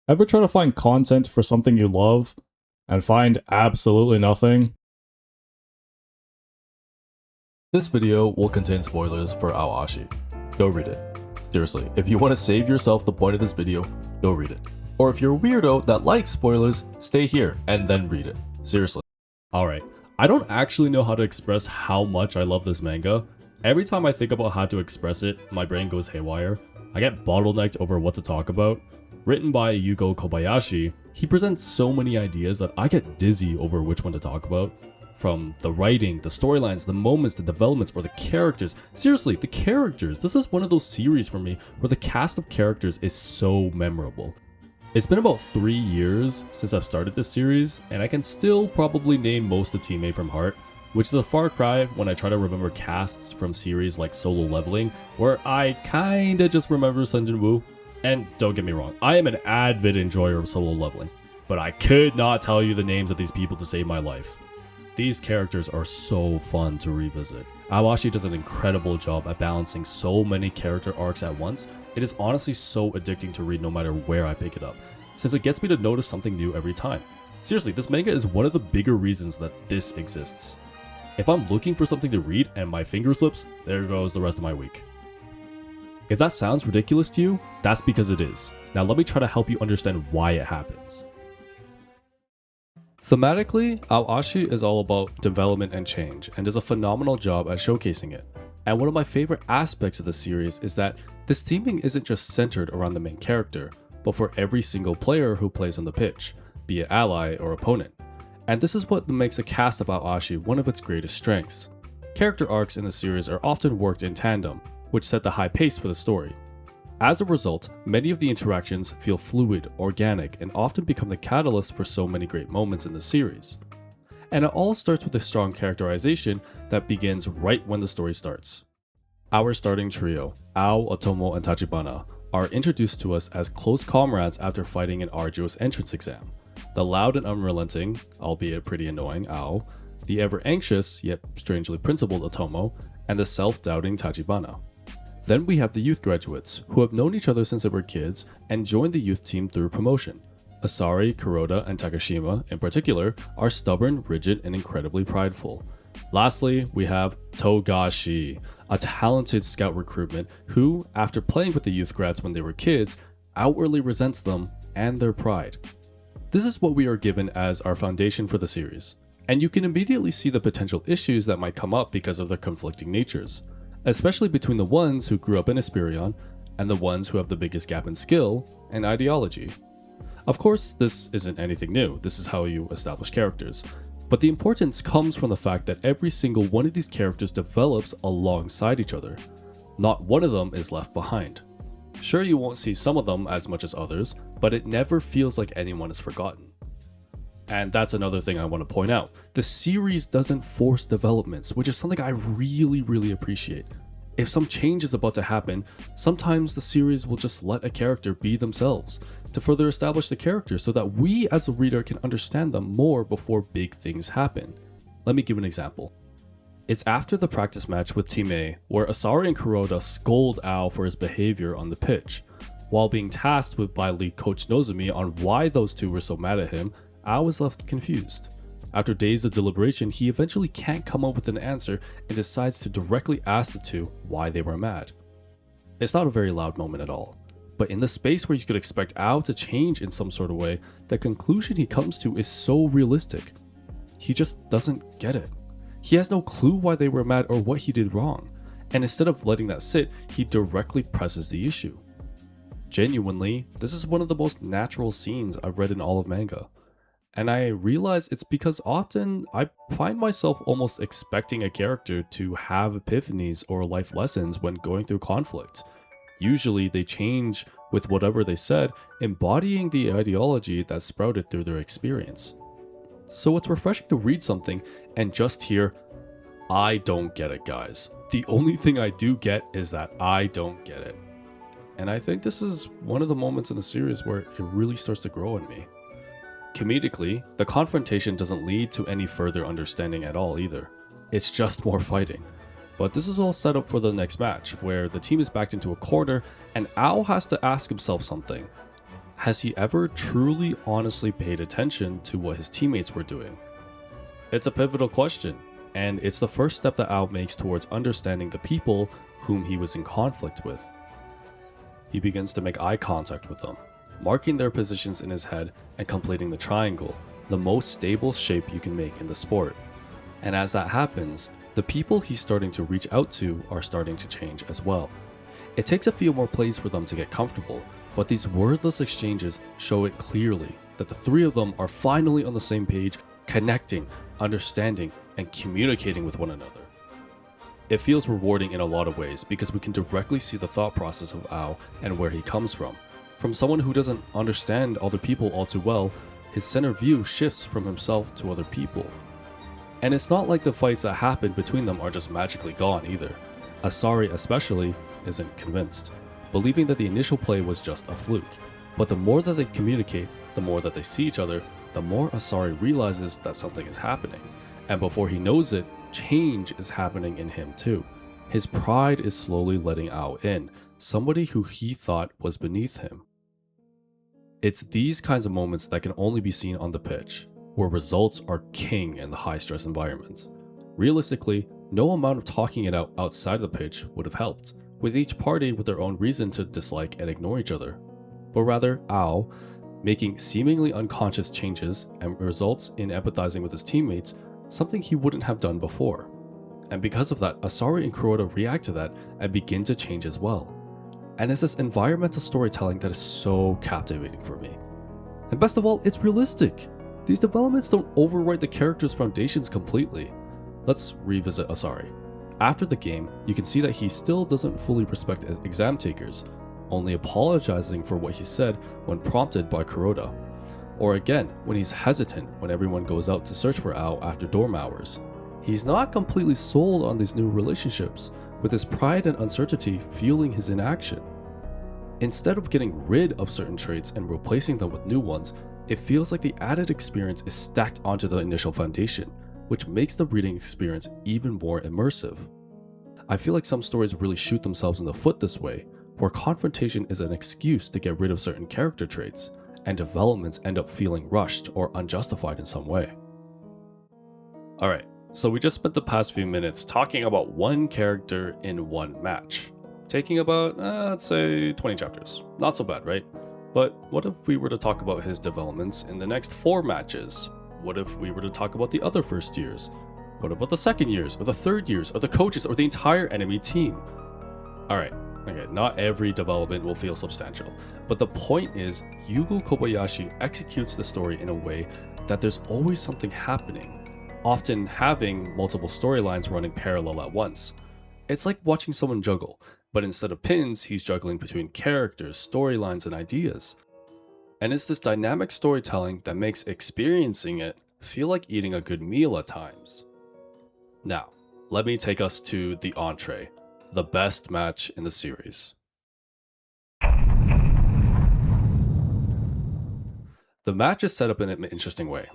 Ever try to find content for something you love and find absolutely nothing? This video will contain spoilers for Aoashi. Go read it. Seriously, if you want to save yourself the point of this video, go read it. Or if you're a weirdo that likes spoilers, stay here and then read it. Seriously. Alright, I don't actually know how to express how much I love this manga. Every time I think about how to express it, my brain goes haywire. I get bottlenecked over what to talk about. Written by Yugo Kobayashi, he presents so many ideas that I get dizzy over which one to talk about. From the writing, the storylines, the moments, the developments, or the characters. Seriously, the characters. This is one of those series for me where the cast of characters is so memorable. It's been about 3 years since I've started this series, and I can still probably name most of Team A from heart, which is a far cry when I try to remember casts from series like Solo Leveling, where I kinda just remember Sun Jin Woo. And don't get me wrong, I am an avid enjoyer of Solo Leveling, but I could not tell you the names of these people to save my life. These characters are so fun to revisit. Awashi does an incredible job at balancing so many character arcs at once. It is honestly so addicting to read no matter where I pick it up, since it gets me to notice something new every time. Seriously, this manga is one of the bigger reasons that this exists. If I'm looking for something to read and my finger slips, there goes the rest of my week. If that sounds ridiculous to you, that's because it is. Now let me try to help you understand why it happens. Thematically, Aoashi is all about development and change, and does a phenomenal job at showcasing it. And one of my favorite aspects of the series is that this theming isn't just centered around the main character, but for every single player who plays on the pitch, be it ally or opponent. And this is what makes a cast of Aoashi one of its greatest strengths. Character arcs in the series are often worked in tandem, which set the high pace for the story. As a result, many of the interactions feel fluid, organic, and often become the catalyst for so many great moments in the series. And it all starts with a strong characterization that begins right when the story starts. Our starting trio, Ao, Otomo, and Tachibana, are introduced to us as close comrades after fighting an arduous entrance exam. The loud and unrelenting, albeit pretty annoying, Ao, the ever-anxious, yet strangely principled Otomo, and the self-doubting Tachibana. Then we have the youth graduates, who have known each other since they were kids and joined the youth team through promotion. Asari, Kuroda, and Takashima, in particular, are stubborn, rigid, and incredibly prideful. Lastly, we have Togashi, a talented scout recruitment who, after playing with the youth grads when they were kids, outwardly resents them and their pride. This is what we are given as our foundation for the series, and you can immediately see the potential issues that might come up because of their conflicting natures, especially between the ones who grew up in Esperion and the ones who have the biggest gap in skill and ideology. Of course, this isn't anything new, this is how you establish characters, but the importance comes from the fact that every single one of these characters develops alongside each other. Not one of them is left behind. Sure, you won't see some of them as much as others, but it never feels like anyone is forgotten. And that's another thing I want to point out. The series doesn't force developments, which is something I really appreciate. If some change is about to happen, sometimes the series will just let a character be themselves to further establish the character so that we as a reader can understand them more before big things happen. Let me give an example. It's after the practice match with Team A, where Asari and Kuroda scold Ao for his behavior on the pitch. While being tasked with by lead coach Nozumi on why those two were so mad at him, Ao is left confused. After days of deliberation, he eventually can't come up with an answer and decides to directly ask the two why they were mad. It's not a very loud moment at all, but in the space where you could expect Ao to change in some sort of way, the conclusion he comes to is so realistic. He just doesn't get it. He has no clue why they were mad or what he did wrong, and instead of letting that sit, he directly presses the issue. Genuinely, this is one of the most natural scenes I've read in all of manga. And I realize it's because often I find myself almost expecting a character to have epiphanies or life lessons when going through conflict. Usually they change with whatever they said, embodying the ideology that sprouted through their experience. So it's refreshing to read something and just hear, I don't get it, guys. The only thing I do get is that I don't get it. And I think this is one of the moments in the series where it really starts to grow in me. Comedically, the confrontation doesn't lead to any further understanding at all either. It's just more fighting. But this is all set up for the next match, where the team is backed into a corner and Ao has to ask himself something. Has he ever truly honestly paid attention to what his teammates were doing? It's a pivotal question, and it's the first step that Ao makes towards understanding the people whom he was in conflict with. He begins to make eye contact with them, marking their positions in his head and completing the triangle, the most stable shape you can make in the sport. And as that happens, the people he's starting to reach out to are starting to change as well. It takes a few more plays for them to get comfortable, but these wordless exchanges show it clearly that the three of them are finally on the same page, connecting, understanding, and communicating with one another. It feels rewarding in a lot of ways because we can directly see the thought process of Ao and where he comes from. From someone who doesn't understand other people all too well, his center view shifts from himself to other people. And it's not like the fights that happen between them are just magically gone either. Asari especially isn't convinced, believing that the initial play was just a fluke. But the more that they communicate, the more that they see each other, the more Asari realizes that something is happening. And before he knows it, change is happening in him too. His pride is slowly letting Ao in, somebody who he thought was beneath him. It's these kinds of moments that can only be seen on the pitch, where results are king in the high-stress environment. Realistically, no amount of talking it out outside the pitch would have helped, with each party with their own reason to dislike and ignore each other. But rather, Ao, making seemingly unconscious changes and results in empathizing with his teammates, something he wouldn't have done before. And because of that, Asari and Kuroda react to that and begin to change as well. And it's this environmental storytelling that is so captivating for me. And best of all, it's realistic. These developments don't overwrite the character's foundations completely. Let's revisit Asari. After the game, you can see that he still doesn't fully respect exam takers, only apologizing for what he said when prompted by Kuroda. Or again, when he's hesitant when everyone goes out to search for Ao after dorm hours. He's not completely sold on these new relationships, with his pride and uncertainty fueling his inaction. Instead of getting rid of certain traits and replacing them with new ones, it feels like the added experience is stacked onto the initial foundation, which makes the reading experience even more immersive. I feel like some stories really shoot themselves in the foot this way, where confrontation is an excuse to get rid of certain character traits, and developments end up feeling rushed or unjustified in some way. Alright, so we just spent the past few minutes talking about one character in one match, taking about, let's say, 20 chapters. Not so bad, right? But what if we were to talk about his developments in the next 4 matches? What if we were to talk about the other first years? What about the second years, or the third years, or the coaches, or the entire enemy team? Alright, okay, not every development will feel substantial, but the point is, Yugo Kobayashi executes the story in a way that there's always something happening, often having multiple storylines running parallel at once. It's like watching someone juggle, but instead of pins, he's juggling between characters, storylines, and ideas. And it's this dynamic storytelling that makes experiencing it feel like eating a good meal at times. Now, let me take us to the entree, the best match in the series. The match is set up in an interesting way.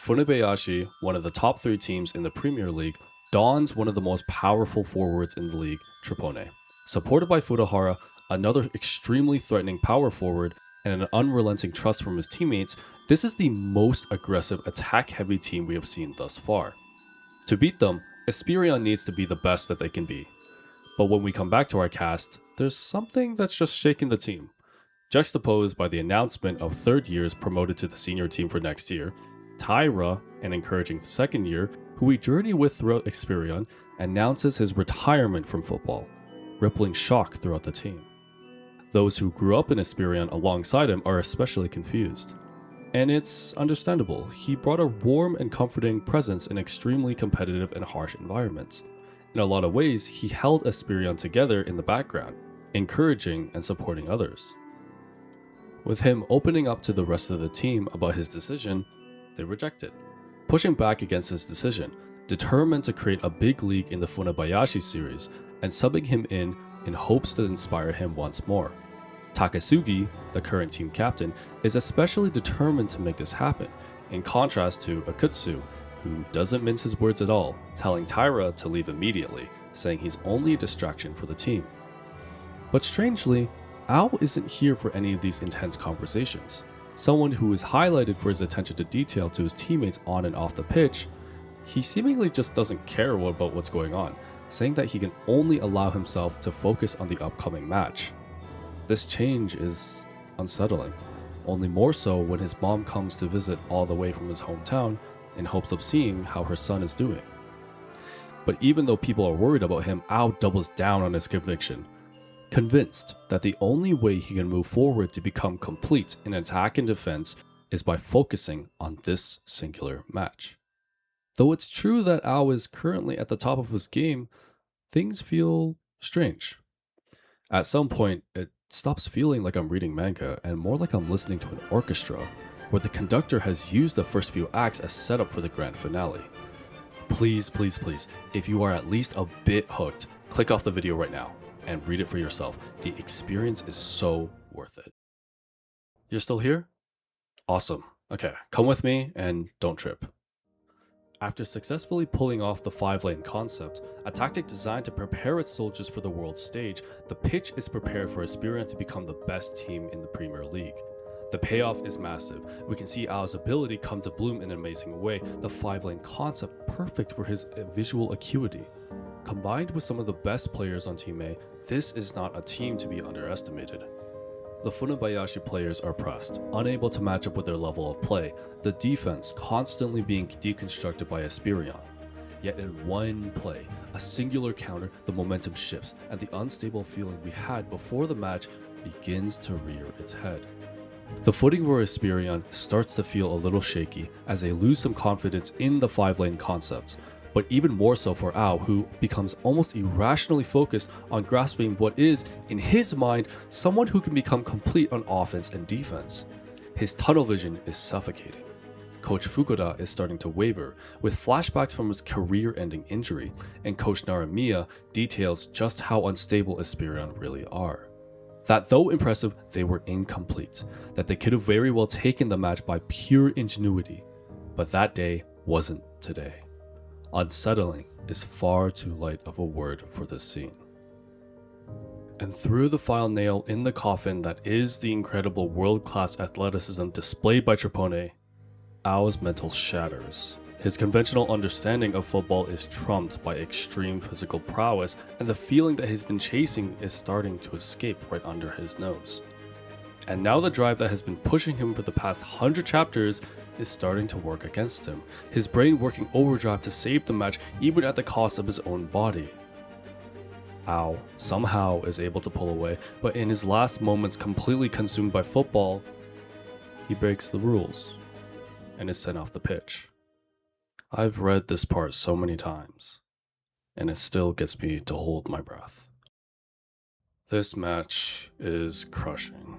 Funabayashi, one of the top 3 teams in the Premier League, dons one of the most powerful forwards in the league, Tripone. Supported by Futahara, another extremely threatening power forward, and an unrelenting trust from his teammates, this is the most aggressive attack-heavy team we have seen thus far. To beat them, Esperion needs to be the best that they can be. But when we come back to our cast, there's something that's just shaking the team. Juxtaposed by the announcement of third years promoted to the senior team for next year, Tyra, an encouraging second year, who we journey with throughout Esperion, announces his retirement from football, rippling shock throughout the team. Those who grew up in Esperion alongside him are especially confused. And it's understandable, he brought a warm and comforting presence in extremely competitive and harsh environments. In a lot of ways, he held Esperion together in the background, encouraging and supporting others. With him opening up to the rest of the team about his decision, they reject it, pushing back against his decision, determined to create a big league in the Funabayashi series, and subbing him in hopes to inspire him once more. Takasugi, the current team captain, is especially determined to make this happen, in contrast to Akutsu, who doesn't mince his words at all, telling Tyra to leave immediately, saying he's only a distraction for the team. But strangely, Ao isn't here for any of these intense conversations. Someone who is highlighted for his attention to detail to his teammates on and off the pitch, he seemingly just doesn't care about what's going on, saying that he can only allow himself to focus on the upcoming match. This change is unsettling, only more so when his mom comes to visit all the way from his hometown in hopes of seeing how her son is doing. But even though people are worried about him, Ao doubles down on his conviction, convinced that the only way he can move forward to become complete in attack and defense is by focusing on this singular match. Though it's true that Ao is currently at the top of his game, things feel strange. At some point, it stops feeling like I'm reading manga and more like I'm listening to an orchestra, where the conductor has used the first few acts as setup for the grand finale. Please, please, please, if you are at least a bit hooked, click off the video right now and read it for yourself. The experience is so worth it. You're still here? Awesome. Okay, come with me and don't trip. After successfully pulling off the 5-lane concept, a tactic designed to prepare its soldiers for the world stage, the pitch is prepared for Esperion to become the best team in the Premier League. The payoff is massive. We can see Ao's ability come to bloom in an amazing way, the 5-lane concept perfect for his visual acuity. Combined with some of the best players on Team A, this is not a team to be underestimated. The Funabayashi players are pressed, unable to match up with their level of play, the defense constantly being deconstructed by Esperion. Yet in one play, a singular counter, the momentum shifts, and the unstable feeling we had before the match begins to rear its head. The footing for Esperion starts to feel a little shaky as they lose some confidence in the 5-lane concept, but even more so for Ao, who becomes almost irrationally focused on grasping what is, in his mind, someone who can become complete on offense and defense. His tunnel vision is suffocating. Coach Fukuda is starting to waver, with flashbacks from his career-ending injury, and Coach Naramiya details just how unstable Esperion really are. That though impressive, they were incomplete, that they could have very well taken the match by pure ingenuity, but that day wasn't today. Unsettling is far too light of a word for this scene. And through the final nail in the coffin that is the incredible world-class athleticism displayed by Trapone, Ao's mental shatters. His conventional understanding of football is trumped by extreme physical prowess, and the feeling that he's been chasing is starting to escape right under his nose. And now the drive that has been pushing him for the past 100 chapters is starting to work against him, his brain working overdrive to save the match even at the cost of his own body. Ao somehow is able to pull away, but in his last moments completely consumed by football, he breaks the rules and is sent off the pitch. I've read this part so many times, and it still gets me to hold my breath. This match is crushing.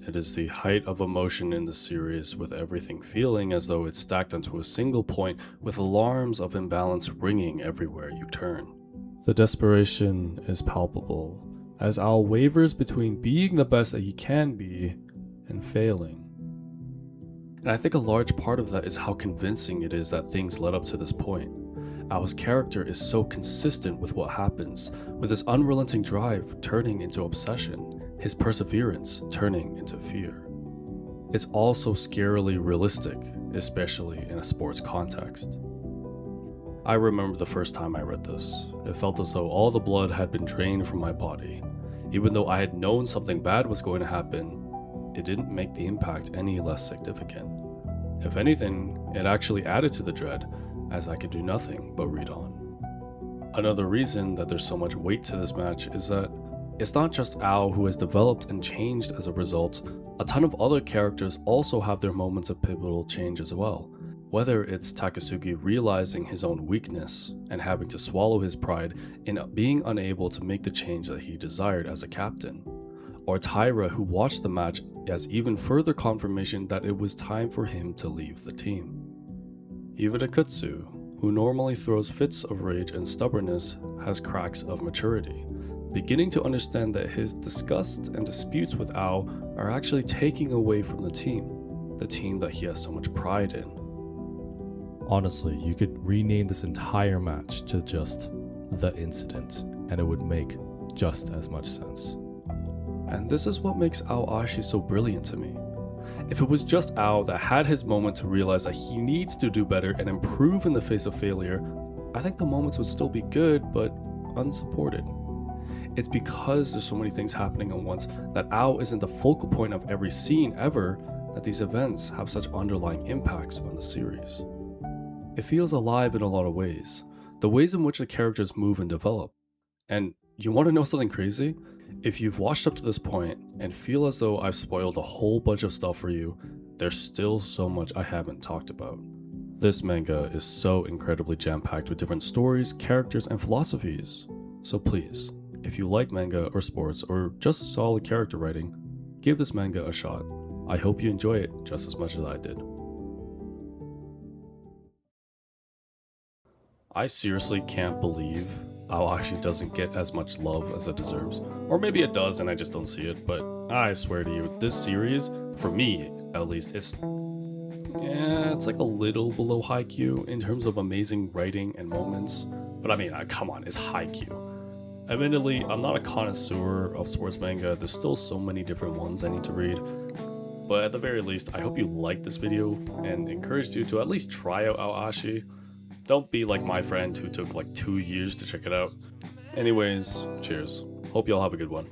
It is the height of emotion in the series, with everything feeling as though it's stacked onto a single point, with alarms of imbalance ringing everywhere you turn. The desperation is palpable, as Ao wavers between being the best that he can be and failing. And I think a large part of that is how convincing it is that things led up to this point. Ao's character is so consistent with what happens, with his unrelenting drive turning into obsession, his perseverance turning into fear. It's also scarily realistic, especially in a sports context. I remember the first time I read this. It felt as though all the blood had been drained from my body. Even though I had known something bad was going to happen, it didn't make the impact any less significant. If anything, it actually added to the dread, as I could do nothing but read on. Another reason that there's so much weight to this match is that it's not just Ao who has developed and changed as a result. A ton of other characters also have their moments of pivotal change as well. Whether it's Takasugi realizing his own weakness and having to swallow his pride in being unable to make the change that he desired as a captain, or Taira, who watched the match as even further confirmation that it was time for him to leave the team. Even Akutsu, who normally throws fits of rage and stubbornness, has cracks of maturity, beginning to understand that his disgust and disputes with Ao are actually taking away from the team that he has so much pride in. Honestly, you could rename this entire match to just The Incident, and it would make just as much sense. And this is what makes Aoashi so brilliant to me. If it was just Ao that had his moment to realize that he needs to do better and improve in the face of failure, I think the moments would still be good, but unsupported. It's because there's so many things happening at once that Ao isn't the focal point of every scene ever that these events have such underlying impacts on the series. It feels alive in a lot of ways, the ways in which the characters move and develop. And you want to know something crazy? If you've watched up to this point and feel as though I've spoiled a whole bunch of stuff for you, there's still so much I haven't talked about. This manga is so incredibly jam-packed with different stories, characters, and philosophies. So please, if you like manga or sports or just solid character writing, give this manga a shot. I hope you enjoy it just as much as I did. I seriously can't believe Aoashi doesn't get as much love as it deserves. Or maybe it does and I just don't see it, but I swear to you, this series, for me at least, it's like a little below Haikyuu in terms of amazing writing and moments. But I mean, come on, it's Haikyuu. Admittedly, I'm not a connoisseur of sports manga, there's still so many different ones I need to read. But at the very least, I hope you liked this video and encouraged you to at least try out Aoashi. Don't be like my friend who took like 2 years to check it out. Anyways, cheers. Hope y'all have a good one.